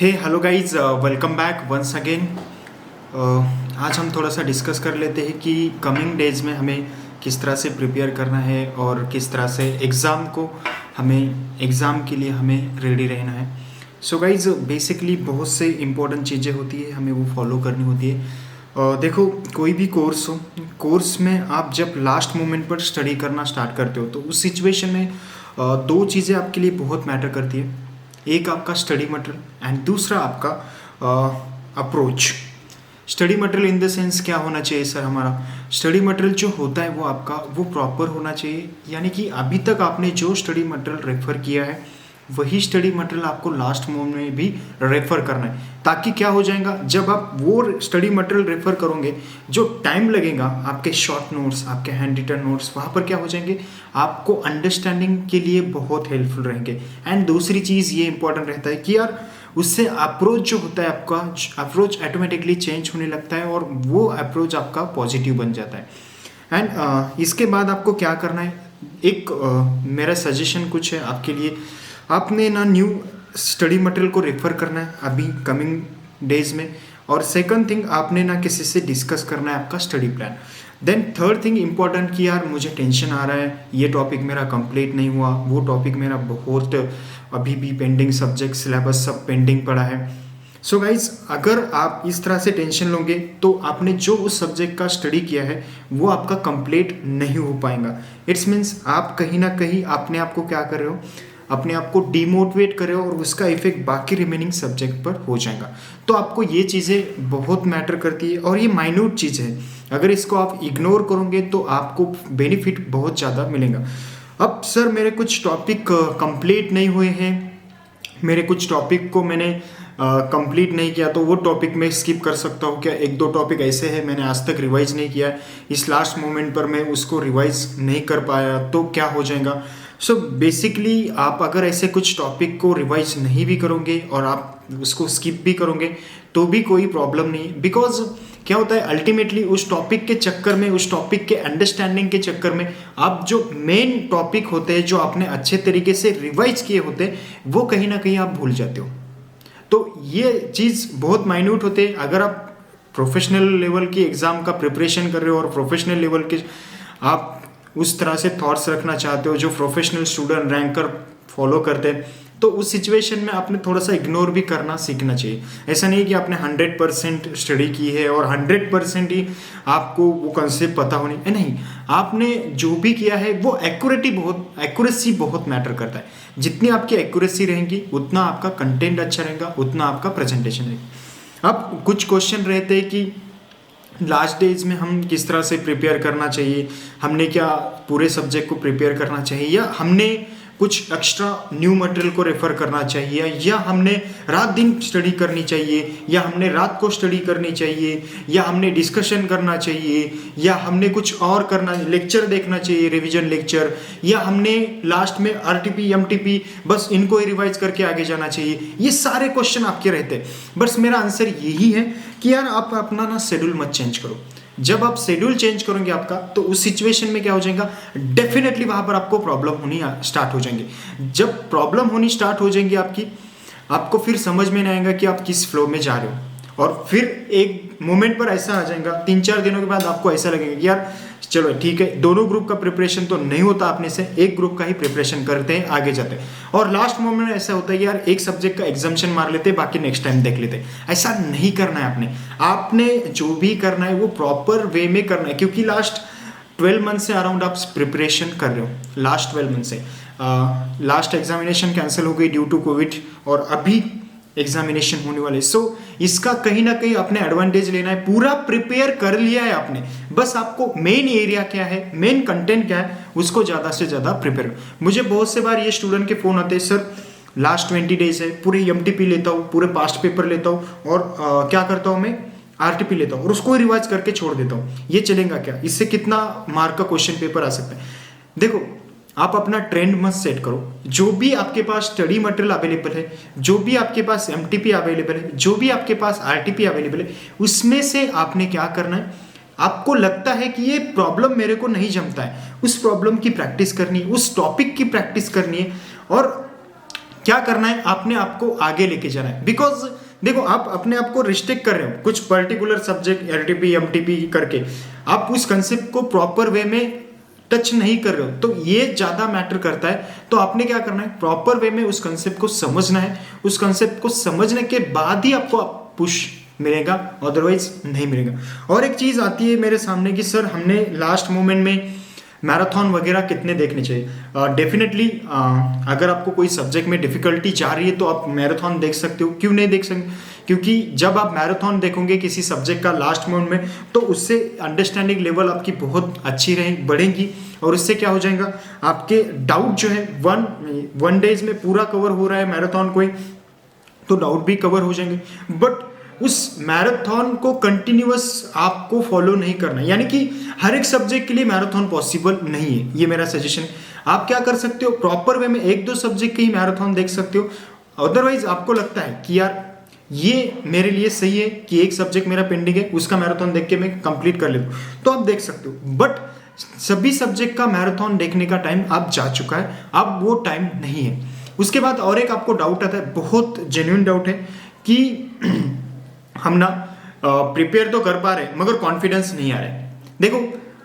हे hello guys, welcome back once again. आज हम थोड़ा सा डिस्कस कर लेते हैं कि कमिंग डेज में हमें किस तरह से प्रिपेयर करना है और किस तरह से एग्ज़ाम के लिए हमें रेडी रहना है। सो गाइज, बेसिकली बहुत से इम्पोर्टेंट चीज़ें होती है, हमें वो फॉलो करनी होती है। देखो, कोई भी कोर्स हो, कोर्स में आप जब लास्ट मोमेंट पर स्टडी करना स्टार्ट करते हो तो उस सिचुएशन में दो चीज़ें आपके लिए बहुत मैटर करती है। एक आपका स्टडी मटेरियल एंड दूसरा आपका approach. Study material in the sense क्या होना चाहिए सर? हमारा स्टडी मटेरियल जो होता है वो आपका वो प्रॉपर होना चाहिए, यानी कि अभी तक आपने जो स्टडी मटेरियल रेफ़र किया है वही स्टडी मटेरियल आपको लास्ट मोमेंट में भी रेफ़र करना है, ताकि क्या हो जाएगा, जब आप वो स्टडी मटेरियल रेफ़र करोगे, जो टाइम लगेगा आपके शॉर्ट नोट्स, आपके हैंड रिटन नोट्स, वहाँ पर क्या हो जाएंगे, आपको अंडरस्टैंडिंग के लिए बहुत हेल्पफुल रहेंगे। एंड दूसरी चीज़ ये इंपॉर्टेंट रहता है कि यार उससे अप्रोच जो होता है आपका, अप्रोच ऑटोमेटिकली चेंज होने लगता है और वो अप्रोच आपका पॉजिटिव बन जाता है। एंड इसके बाद आपको क्या करना है, एक मेरा सजेशन कुछ है आपके लिए। आपने ना न्यू स्टडी मटेरियल को रेफ़र करना है अभी कमिंग डेज में, और सेकंड थिंग आपने ना किसी से डिस्कस करना है आपका study plan. Then third thing important कि यार मुझे टेंशन आ रहा है, ये टॉपिक मेरा कंप्लीट नहीं हुआ, वो टॉपिक मेरा बहुत अभी भी पेंडिंग, सब्जेक्ट सिलेबस सब पेंडिंग पड़ा है। सो गाइज, अगर आप इस तरह से टेंशन लोगे तो आपने जो उस सब्जेक्ट का स्टडी किया है वो आपका कंप्लीट नहीं हो पाएगा। इट्स मीन्स आप कहीं ना कहीं अपने आप को क्या कर रहे हो, अपने आप को डिमोटिवेट कर रहे हो और उसका इफेक्ट बाकी रिमेनिंग सब्जेक्ट पर हो जाएगा। तो आपको ये चीज़ें बहुत मैटर करती है और ये माइन्यूट चीज़ है, अगर इसको आप इग्नोर करोगे तो आपको बेनिफिट बहुत ज़्यादा मिलेगा। अब सर मेरे कुछ टॉपिक कंप्लीट नहीं हुए हैं, मेरे कुछ टॉपिक को मैंने कंप्लीट नहीं किया, तो वो टॉपिक मैं स्किप कर सकता हूँ क्या? एक दो टॉपिक ऐसे हैं मैंने आज तक रिवाइज नहीं किया, इस लास्ट मोमेंट पर मैं उसको रिवाइज नहीं कर पाया, तो क्या हो जाएगा? सो बेसिकली आप अगर ऐसे कुछ टॉपिक को रिवाइज नहीं भी करोगे और आप उसको स्किप भी करोगे तो भी कोई प्रॉब्लम नहीं, बिकॉज क्या होता है अल्टीमेटली उस टॉपिक के चक्कर में, उस टॉपिक के अंडरस्टैंडिंग के चक्कर में आप जो मेन टॉपिक होते हैं, जो आपने अच्छे तरीके से रिवाइज किए होते हैं, वो कहीं ना कहीं आप भूल जाते हो। तो ये चीज़ बहुत माइन्यूट होते हैं। अगर आप प्रोफेशनल लेवल की एग्ज़ाम का प्रिपरेशन कर रहे हो और प्रोफेशनल लेवल के आप उस तरह से थॉट्स रखना चाहते हो जो प्रोफेशनल स्टूडेंट रैंकर फॉलो करते हैं, तो उस सिचुएशन में आपने थोड़ा सा इग्नोर भी करना सीखना चाहिए। ऐसा नहीं कि आपने 100% स्टडी की है और 100% ही आपको वो कंसेप्ट पता होनी है, नहीं। आपने जो भी किया है वो एक्यूरेसी बहुत मैटर करता है। जितनी आपकी एक्यूरेसी रहेगी उतना आपका कंटेंट अच्छा रहेगा, उतना आपका प्रेजेंटेशन रहेगा। अब कुछ क्वेश्चन रहते हैं कि लास्ट डेज में हम किस तरह से प्रिपेयर करना चाहिए, हमने क्या पूरे सब्जेक्ट को प्रिपेयर करना चाहिए, या हमने कुछ एक्स्ट्रा न्यू मटेरियल को रेफ़र करना चाहिए, या हमने रात दिन स्टडी करनी चाहिए, या हमने रात को स्टडी करनी चाहिए, या हमने डिस्कशन करना चाहिए, या हमने कुछ और करना, लेक्चर देखना चाहिए, रिवीजन लेक्चर, या हमने लास्ट में आरटीपी एमटीपी बस इनको ही रिवाइज करके आगे जाना चाहिए। ये सारे क्वेश्चन आपके रहते हैं। बस मेरा आंसर यही है कि यार आप अपना ना शेड्यूल मत चेंज करो। जब आप शेड्यूल चेंज करोगे आपका, तो उस सिचुएशन में क्या हो जाएगा, डेफिनेटली वहां पर आपको प्रॉब्लम होनी स्टार्ट हो जाएंगी। जब प्रॉब्लम होनी स्टार्ट हो जाएंगी आपको फिर समझ में नहीं आएगा कि आप किस फ्लो में जा रहे हो, और फिर एक मोमेंट पर ऐसा आ जाएगा, 3-4 दिनों के बाद आपको ऐसा लगेगा कि यार चलो ठीक है, दोनों ग्रुप का प्रिपरेशन तो नहीं होता अपने से, एक ग्रुप का ही प्रिपरेशन करते हैं, आगे जाते हैं। और लास्ट मोमेंट में ऐसा होता है कि यार एक सब्जेक्ट का एग्जाम्शन मार लेते हैं, बाकी नेक्स्ट टाइम देख लेते हैं। ऐसा नहीं करना है आपने जो भी करना है वो प्रॉपर वे में करना है, क्योंकि लास्ट 12 मंथ से अराउंड आप प्रिपरेशन कर रहे हो। लास्ट 12 मंथ से लास्ट एग्जामिनेशन कैंसिल हो गई ड्यू टू कोविड, और अभी एग्जामिनेशन होने वाले। सो इसका कहीं ना कहीं अपने एडवांटेज लेना है। पूरा प्रिपेयर कर लिया है आपने, बस आपको मेन एरिया क्या है, मेन कंटेंट क्या है, उसको ज़्यादा से ज़्यादा प्रिपेयर करो। मुझे बहुत से बार ये स्टूडेंट के फ़ोन आते हैं, सर लास्ट 20 डेज है, पूरे एमटीपी लेता हूँ, पूरे पास्ट पेपर लेता हूँ, और क्या करता हूँ मैं, आरटीपी लेता हूँ और उसको रिवाइज करके छोड़ देता हूँ। ये चलेगा क्या? इससे कितना मार्क का क्वेश्चन पेपर आ सकता है? देखो, आप अपना ट्रेंड मत सेट करो। जो भी आपके पास स्टडी मटेरियल अवेलेबल है, जो भी आपके पास एमटीपी अवेलेबल है, जो भी आपके पास आरटीपी अवेलेबल है, उसमें से आपने क्या करना है, आपको लगता है कि ये प्रॉब्लम मेरे को नहीं जमता है, उस प्रॉब्लम की प्रैक्टिस करनी है, उस टॉपिक की प्रैक्टिस करनी है, और क्या करना है, आपने आपको आगे लेके जाना है। बिकॉज देखो, आप अपने आप को रिस्ट्रिक्ट कर रहे हो कुछ पर्टिकुलर सब्जेक्ट एलटीपी एमटीपी करके, आप उस कंसेप्ट को प्रॉपर वे में टच नहीं कर रहे हो, तो ये ज्यादा मैटर करता है। तो आपने क्या करना है, प्रॉपर वे में उस कंसेप्ट को समझना है। उस कंसेप्ट को समझने के बाद ही आपको पुश मिलेगा, अदरवाइज नहीं मिलेगा। और एक चीज आती है मेरे सामने कि सर हमने लास्ट मोमेंट में मैराथन वगैरह कितने देखने चाहिए। डेफिनेटली अगर आपको कोई सब्जेक्ट में डिफिकल्टी जा रही है तो आप मैराथन देख सकते हो। क्यों नहीं देख सकते, क्योंकि जब आप मैराथन देखोगे किसी सब्जेक्ट का लास्ट मोमेंट में, तो उससे अंडरस्टैंडिंग लेवल आपकी बहुत अच्छी बढ़ेगी। और उससे क्या हो जाएगा, आपके डाउट जो है वन डेज में पूरा कवर हो रहा है मैराथन कोई, तो डाउट भी कवर हो जाएंगे। बट उस मैराथन को कंटिन्यूअस आपको फॉलो नहीं करना, यानी कि हर एक सब्जेक्ट के लिए मैराथन पॉसिबल नहीं है। ये मेरा सजेशन है। आप क्या कर सकते हो, प्रॉपर वे में एक दो सब्जेक्ट के ही मैराथन देख सकते हो। अदरवाइज आपको लगता है कि यार ये मेरे लिए सही है कि एक सब्जेक्ट मेरा पेंडिंग है, उसका मैराथन देख के मैं कंप्लीट कर लेता हूँ, तो आप देख सकते हो। बट सभी सब्जेक्ट का मैराथन देखने का टाइम अब जा चुका है, अब वो टाइम नहीं है। उसके बाद और एक आपको डाउट आता है, बहुत जेन्युइन डाउट है कि हम ना प्रिपेयर तो कर पा रहे हैं मगर कॉन्फिडेंस नहीं आ रहा है। देखो,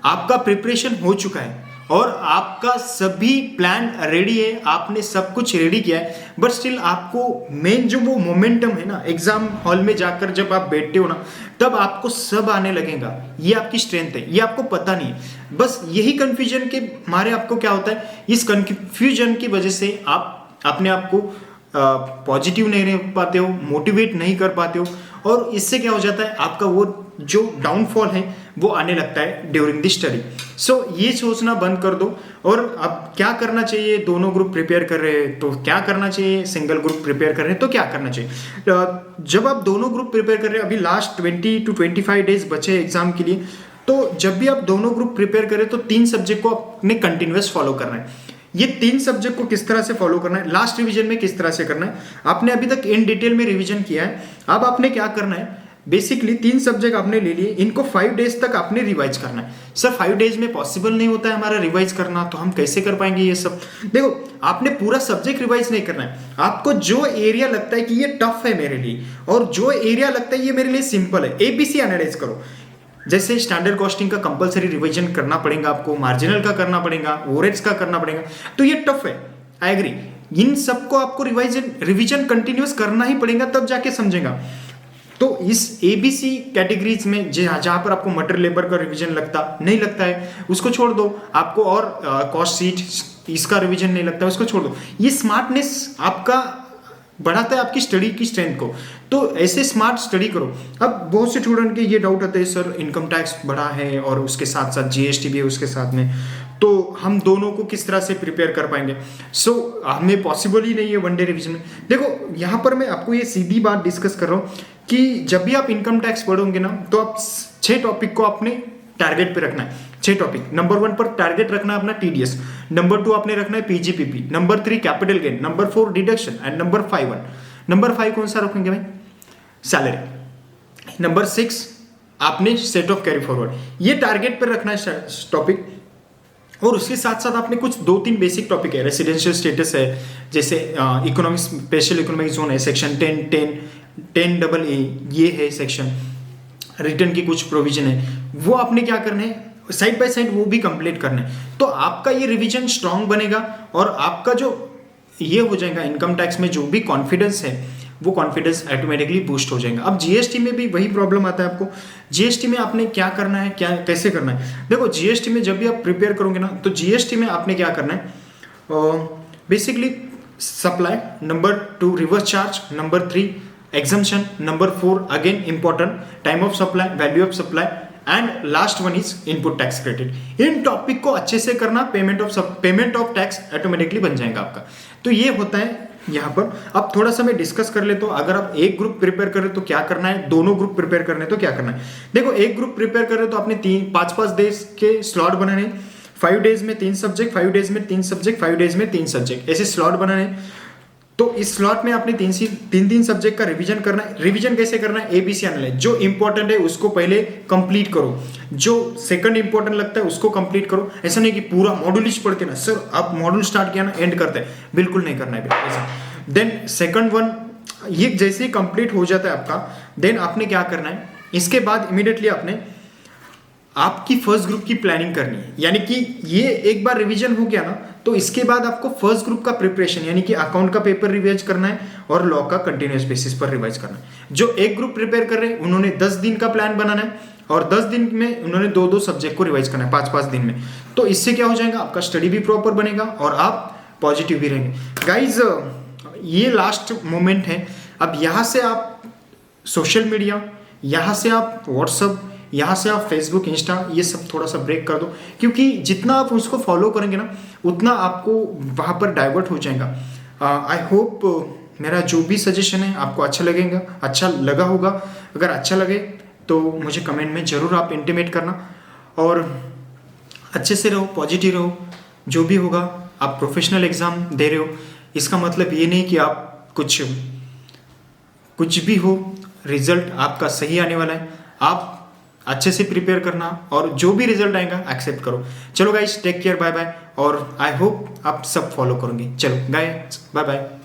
आपका प्रिपरेशन हो चुका है और आपका सभी प्लान रेडी है, आपने सब कुछ रेडी किया है, बट स्टिल आपको मेन जो वो मोमेंटम है ना, एग्जाम हॉल में जाकर जब आप बैठते हो ना, तब आपको सब आने लगेगा। ये आपकी स्ट्रेंथ है, ये आपको पता नहीं है। बस यही कंफ्यूजन के मारे आपको क्या होता है, इस कंफ्यूजन की वजह से आप अपने आप को पॉजिटिव नहीं रह पाते हो, मोटिवेट नहीं कर पाते हो, और इससे क्या हो जाता है, आपका वो जो डाउनफॉल है वो आने लगता है ड्यूरिंग द स्टडी। सो ये सोचना बंद कर दो। और अब क्या करना चाहिए, दोनों ग्रुप प्रिपेयर कर रहे हैं तो क्या करना चाहिए, सिंगल ग्रुप प्रिपेयर कर रहे हैं तो क्या करना चाहिए। जब आप दोनों ग्रुप प्रिपेयर कर रहे हैं, अभी लास्ट 20 to 25 डेज बचे एग्जाम के लिए, तो जब भी आप दोनों ग्रुप प्रिपेयर करें तो 3 सब्जेक्ट को आपने कंटिन्यूअस फॉलो करना है। ये 3 सब्जेक्ट को किस तरह से फॉलो करना है, लास्ट रिवीजन में किस तरह से करना है, आपने अभी तक इन डिटेल में रिवीजन किया है। अब आपने क्या करना है, बेसिकली 3 सब्जेक्ट आपने ले लिए, इनको 5 डेज तक आपने रिवाइज करना है। सर 5 डेज में पॉसिबल नहीं होता है हमारा रिवाइज करना, तो हम कैसे कर पाएंगे ये सब। देखो, आपने पूरा सब्जेक्ट रिवाइज नहीं करना है। आपको जो एरिया लगता है कि ये टफ है मेरे लिए, और जो एरिया लगता है ये मेरे लिए सिंपल है, ABC एनालाइज करो। जैसे स्टैंडर्ड कॉस्टिंग का कंपलसरी रिवीजन करना पड़ेगा आपको, मार्जिनल का करना पड़ेगा, ओवरहेड्स का करना पड़ेगा, तो ये टफ है, आई एग्री। इन सबको आपको रिवीजन कंटिन्यूस करना ही पड़ेगा, तब जाके समझेगा। तो इस ABC कैटेगरीज में जहां पर आपको मटेरियल लेबर का रिवीजन नहीं लगता है, उसको छोड़ दो। आपको और कॉस्ट सीट इसका रिवीजन नहीं लगता है, उसको छोड़ दो। ये स्मार्टनेस आपका बढ़ाता है आपकी स्टडी की स्ट्रेंथ को, तो ऐसे स्मार्ट स्टडी करो। अब बहुत से स्टूडेंट के ये डाउट आते हैं, सर इनकम टैक्स बढ़ा है और उसके साथ साथ GST भी है उसके साथ में, तो हम दोनों को किस तरह से प्रिपेयर कर पाएंगे। सो हमें पॉसिबल ही नहीं है वन डे रिवीजन में। देखो, यहाँ पर मैं आपको ये सीधी बात डिस्कस कर रहा हूँ कि जब भी आप इनकम टैक्स पढ़ोगे ना, तो आप 6 टॉपिक को अपने टारगेट पे रखना है। 6 टॉपिक, नंबर 1 पर टारगेट रखना है अपना TDS, नंबर 2 आपने रखना है PGPP, number 3 capital gain, number 4 deduction, and number 5 number 5 कौन सा रखेंगे भाई, सैलरी। नंबर 6 आपने सेट ऑफ कैरी फॉरवर्ड, ये टारगेट पर रखना है टॉपिक। और उसके साथ साथ आपने कुछ 2-3 बेसिक टॉपिक है, रेसिडेंशियल स्टेटस है, जैसे इकोनॉमिक स्पेशल इकोनॉमिक जोन है, सेक्शन 10AA ये है सेक्शन, रिटर्न की कुछ प्रोविजन है, वो आपने क्या करना है, साइड बाय साइड वो भी कंप्लीट करना है। तो आपका ये रिवीजन स्ट्रांग बनेगा और आपका जो ये हो जाएगा इनकम टैक्स में जो भी कॉन्फिडेंस है, वो कॉन्फिडेंस ऑटोमेटिकली बूस्ट हो जाएगा। अब GST में भी वही प्रॉब्लम आता है आपको। GST में आपने क्या करना है, क्या कैसे करना है। देखो, GST में जब भी आप प्रिपेयर करोगे ना, तो GST में आपने क्या करना है, basically supply, number 2 reverse charge, number 3 exemption, number 4 again important time of supply, value of supply, and last one is input tax credit. In topic को अच्छे से करना, पेमेंट ऑफ टैक्स ऑटोमेटिकली बन जाएगा आपका। तो ये होता है यहाँ पर। अब थोड़ा सा मैं डिस्कस कर ले, तो अगर आप एक ग्रुप प्रिपेयर कर रहे हो तो क्या करना है, दोनों ग्रुप प्रिपेयर करने तो क्या करना है। देखो, एक ग्रुप प्रिपेयर कर रहे हो तो आपने 5-5 डेज के स्लॉट बनाने, 5 डेज में 3 सब्जेक्ट, 5 डेज में 3 सब्जेक्ट, 5 डेज में 3 सब्जेक्ट, ऐसे स्लॉट बनाने। तो इस स्लॉट में आपने 3 सब्जेक्ट का रिवीजन करना है। रिवीजन कैसे करना है, ABC एनालाइज, जो इंपॉर्टेंट है उसको पहले कंप्लीट करो, जो सेकंड इंपॉर्टेंट लगता है उसको कंप्लीट करो। ऐसा नहीं कि पूरा मॉड्यूल ही पढ़ के ना, सर आप मॉड्यूल स्टार्ट किया ना एंड करते हैं, बिल्कुल नहीं करना है ऐसा। देन सेकंड वन, ये जैसे ही कंप्लीट हो जाता है आपका, देन आपने क्या करना है, इसके बाद इमीडिएटली आपने आपकी फर्स्ट ग्रुप की प्लानिंग करनी है। यानी कि ये एक बार रिवीजन हो गया ना, तो इसके बाद आपको फर्स्ट ग्रुप का प्रिपरेशन यानी कि अकाउंट का पेपर रिवाइज करना है और लॉ का कंटिन्यूस बेसिस पर रिवाइज करना है। जो एक ग्रुप प्रिपेयर कर रहे हैं उन्होंने 10 दिन का प्लान बनाना है और 10 दिन में उन्होंने 2-2 सब्जेक्ट को रिवाइज करना है 5-5 दिन में। तो इससे क्या हो जाएगा, आपका स्टडी भी प्रॉपर बनेगा और आप पॉजिटिव भी रहेंगे। गाइज ये लास्ट मोमेंट है। अब यहाँ से आप सोशल मीडिया, यहाँ से आप व्हाट्सअप, यहाँ से आप फेसबुक, इंस्टा, ये सब थोड़ा सा ब्रेक कर दो, क्योंकि जितना आप उसको फॉलो करेंगे ना उतना आपको वहाँ पर डाइवर्ट हो जाएगा। आई होप मेरा जो भी सजेशन है आपको अच्छा लगा होगा। अगर अच्छा लगे तो मुझे कमेंट में ज़रूर आप इंटीमेट करना और अच्छे से रहो, पॉजिटिव रहो। जो भी होगा, आप प्रोफेशनल एग्ज़ाम दे रहे हो, इसका मतलब ये नहीं कि आप कुछ भी हो, रिजल्ट आपका सही आने वाला है। आप अच्छे से प्रिपेयर करना और जो भी रिजल्ट आएगा एक्सेप्ट करो। चलो guys, take care, bye bye, और आई होप आप सब फॉलो करोगे। चलो गाइस, बाय बाय।